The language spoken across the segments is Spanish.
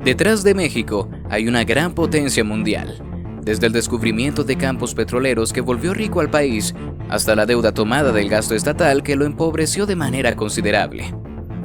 Detrás de México hay una gran potencia mundial. Desde el descubrimiento de campos petroleros que volvió rico al país, hasta la deuda tomada del gasto estatal que lo empobreció de manera considerable.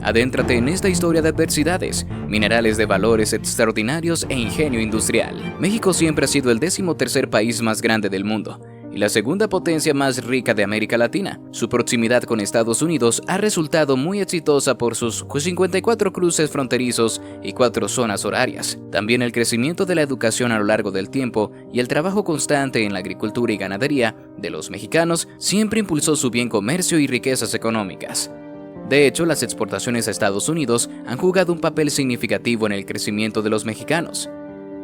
Adéntrate en esta historia de adversidades, minerales de valores extraordinarios e ingenio industrial. México siempre ha sido el 13º país más grande del mundo y la segunda potencia más rica de América Latina. Su proximidad con Estados Unidos ha resultado muy exitosa por sus 54 cruces fronterizos y 4 zonas horarias. También el crecimiento de la educación a lo largo del tiempo y el trabajo constante en la agricultura y ganadería de los mexicanos siempre impulsó su bien comercio y riquezas económicas. De hecho, las exportaciones a Estados Unidos han jugado un papel significativo en el crecimiento de los mexicanos.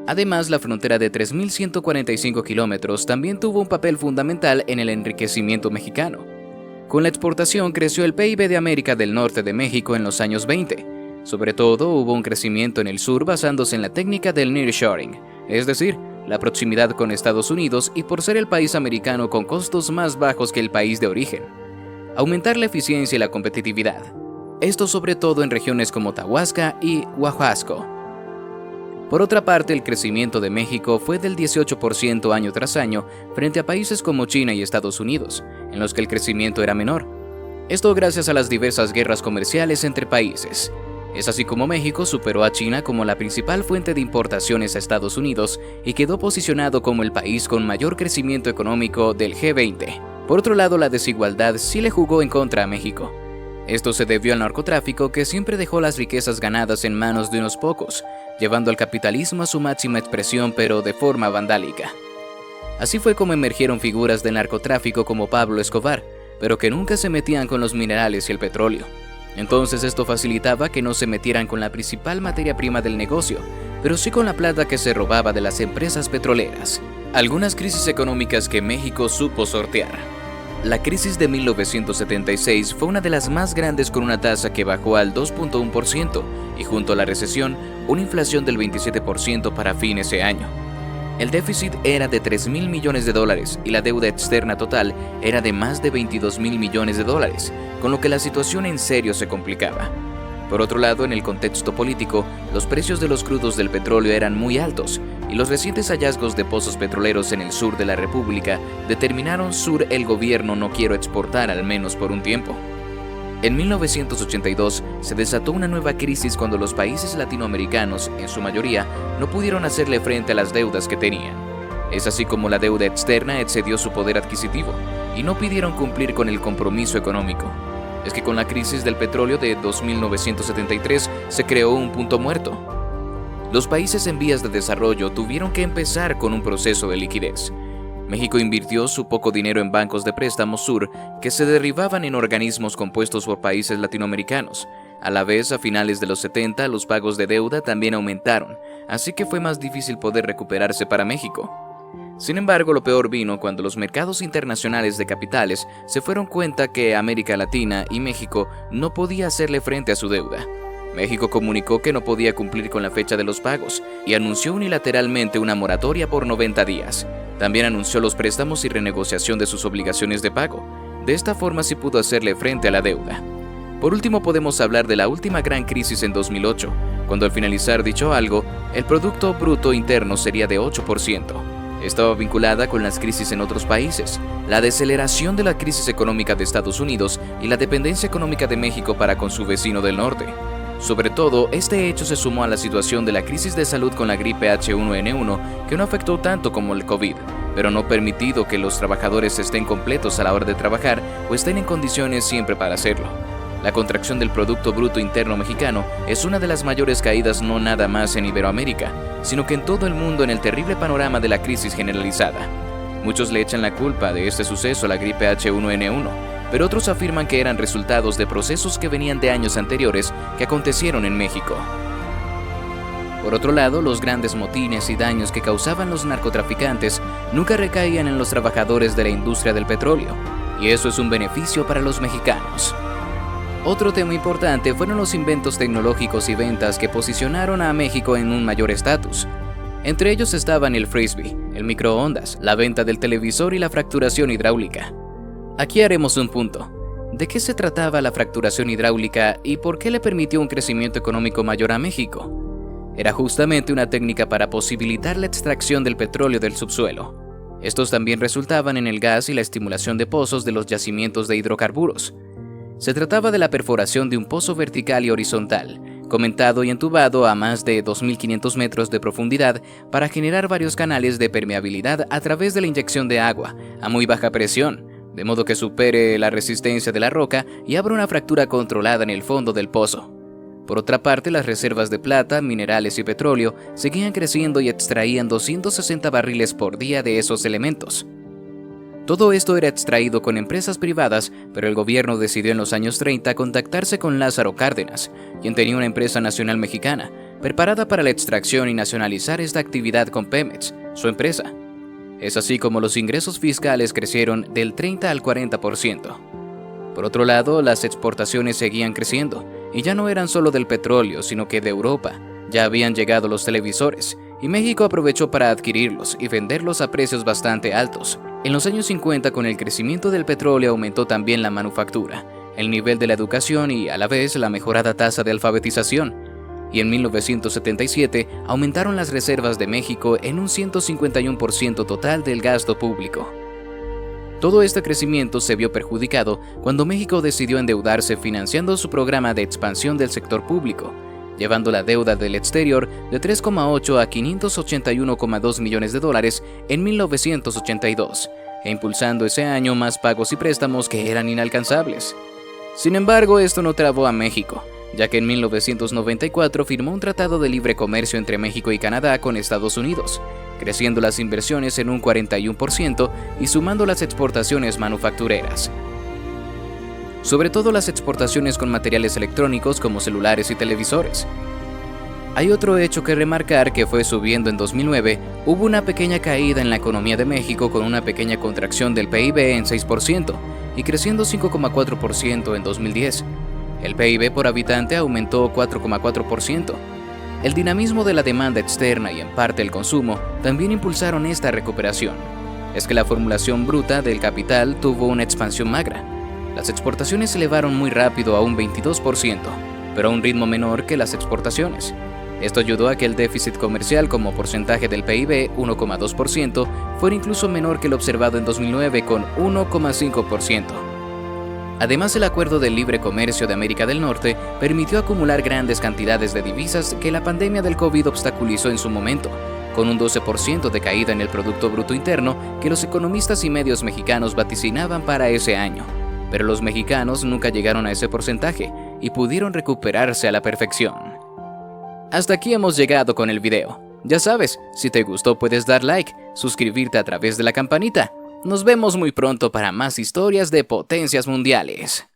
Además, la frontera de 3.145 kilómetros también tuvo un papel fundamental en el enriquecimiento mexicano. Con la exportación creció el PIB de América del Norte de México en los años 20. Sobre todo, hubo un crecimiento en el sur basándose en la técnica del nearshoring, es decir, la proximidad con Estados Unidos y por ser el país americano con costos más bajos que el país de origen. Aumentar la eficiencia y la competitividad. Esto sobre todo en regiones como Tahuasca y Oaxaca. Por otra parte, el crecimiento de México fue del 18% año tras año frente a países como China y Estados Unidos, en los que el crecimiento era menor. Esto gracias a las diversas guerras comerciales entre países. Es así como México superó a China como la principal fuente de importaciones a Estados Unidos y quedó posicionado como el país con mayor crecimiento económico del G20. Por otro lado, la desigualdad sí le jugó en contra a México. Esto se debió al narcotráfico que siempre dejó las riquezas ganadas en manos de unos pocos, llevando al capitalismo a su máxima expresión pero de forma vandálica. Así fue como emergieron figuras del narcotráfico como Pablo Escobar, pero que nunca se metían con los minerales y el petróleo. Entonces esto facilitaba que no se metieran con la principal materia prima del negocio, pero sí con la plata que se robaba de las empresas petroleras. Algunas crisis económicas que México supo sortear. La crisis de 1976 fue una de las más grandes con una tasa que bajó al 2.1% y junto a la recesión, una inflación del 27% para fin de ese año. El déficit era de $3.000 millones y la deuda externa total era de más de $22.000 millones, con lo que la situación en serio se complicaba. Por otro lado, en el contexto político, los precios de los crudos del petróleo eran muy altos y los recientes hallazgos de pozos petroleros en el sur de la República determinaron el gobierno no quiero exportar al menos por un tiempo. En 1982 se desató una nueva crisis cuando los países latinoamericanos, en su mayoría, no pudieron hacerle frente a las deudas que tenían. Es así como la deuda externa excedió su poder adquisitivo y no pidieron cumplir con el compromiso económico. Es que con la crisis del petróleo de 1973 se creó un punto muerto. Los países en vías de desarrollo tuvieron que empezar con un proceso de liquidez. México invirtió su poco dinero en bancos de préstamos sur que se derivaban en organismos compuestos por países latinoamericanos. A la vez, a finales de los 70, los pagos de deuda también aumentaron, así que fue más difícil poder recuperarse para México. Sin embargo, lo peor vino cuando los mercados internacionales de capitales se fueron cuenta que América Latina y México no podía hacerle frente a su deuda. México comunicó que no podía cumplir con la fecha de los pagos y anunció unilateralmente una moratoria por 90 días. También anunció los préstamos y renegociación de sus obligaciones de pago. De esta forma sí pudo hacerle frente a la deuda. Por último, podemos hablar de la última gran crisis en 2008, cuando al finalizar dicho algo, el Producto Bruto Interno sería de 8%. Estaba vinculada con las crisis en otros países, la deceleración de la crisis económica de Estados Unidos y la dependencia económica de México para con su vecino del norte. Sobre todo, este hecho se sumó a la situación de la crisis de salud con la gripe H1N1, que no afectó tanto como el COVID, pero no permitido que los trabajadores estén completos a la hora de trabajar o estén en condiciones siempre para hacerlo. La contracción del Producto Bruto Interno mexicano es una de las mayores caídas no nada más en Iberoamérica, sino que en todo el mundo en el terrible panorama de la crisis generalizada. Muchos le echan la culpa de este suceso a la gripe H1N1, pero otros afirman que eran resultados de procesos que venían de años anteriores que acontecieron en México. Por otro lado, los grandes motines y daños que causaban los narcotraficantes nunca recaían en los trabajadores de la industria del petróleo, y eso es un beneficio para los mexicanos. Otro tema importante fueron los inventos tecnológicos y ventas que posicionaron a México en un mayor estatus. Entre ellos estaban el frisbee, el microondas, la venta del televisor y la fracturación hidráulica. Aquí haremos un punto. ¿De qué se trataba la fracturación hidráulica y por qué le permitió un crecimiento económico mayor a México? era justamente una técnica para posibilitar la extracción del petróleo del subsuelo. Estos también resultaban en el gas y la estimulación de pozos de los yacimientos de hidrocarburos. Se trataba de la perforación de un pozo vertical y horizontal, comentado y entubado a más de 2.500 metros de profundidad para generar varios canales de permeabilidad a través de la inyección de agua a muy baja presión, de modo que supere la resistencia de la roca y abra una fractura controlada en el fondo del pozo. Por otra parte, las reservas de plata, minerales y petróleo seguían creciendo y extraían 260 barriles por día de esos elementos. Todo esto era extraído con empresas privadas, pero el gobierno decidió en los años 30 contactarse con Lázaro Cárdenas, quien tenía una empresa nacional mexicana, preparada para la extracción y nacionalizar esta actividad con Pemex, su empresa. Es así como los ingresos fiscales crecieron del 30 al 40%. Por otro lado, las exportaciones seguían creciendo, y ya no eran solo del petróleo, sino que de Europa. Ya habían llegado los televisores, y México aprovechó para adquirirlos y venderlos a precios bastante altos. En los años 50, con el crecimiento del petróleo, aumentó también la manufactura, el nivel de la educación y, a la vez, la mejorada tasa de alfabetización. Y en 1977 aumentaron las reservas de México en un 151% total del gasto público. Todo este crecimiento se vio perjudicado cuando México decidió endeudarse financiando su programa de expansión del sector público, llevando la deuda del exterior de 3,8 a 581,2 millones de dólares en 1982, e impulsando ese año más pagos y préstamos que eran inalcanzables. Sin embargo, esto no trabó a México, ya que en 1994 firmó un tratado de libre comercio entre México y Canadá con Estados Unidos, creciendo las inversiones en un 41% y sumando las exportaciones manufactureras. Sobre todo las exportaciones con materiales electrónicos como celulares y televisores. Hay otro hecho que remarcar que fue subiendo en 2009, hubo una pequeña caída en la economía de México con una pequeña contracción del PIB en 6% y creciendo 5,4% en 2010. El PIB por habitante aumentó 4,4%. El dinamismo de la demanda externa y en parte el consumo también impulsaron esta recuperación. Es que la formulación bruta del capital tuvo una expansión magra. Las exportaciones se elevaron muy rápido a un 22%, pero a un ritmo menor que las exportaciones. Esto ayudó a que el déficit comercial como porcentaje del PIB, 1,2%, fuera incluso menor que el observado en 2009 con 1,5%. Además, el Acuerdo de Libre Comercio de América del Norte permitió acumular grandes cantidades de divisas que la pandemia del COVID obstaculizó en su momento, con un 12% de caída en el Producto Bruto Interno que los economistas y medios mexicanos vaticinaban para ese año. Pero los mexicanos nunca llegaron a ese porcentaje y pudieron recuperarse a la perfección. Hasta aquí hemos llegado con el video. Ya sabes, si te gustó puedes dar like, suscribirte a través de la campanita. Nos vemos muy pronto para más historias de potencias mundiales.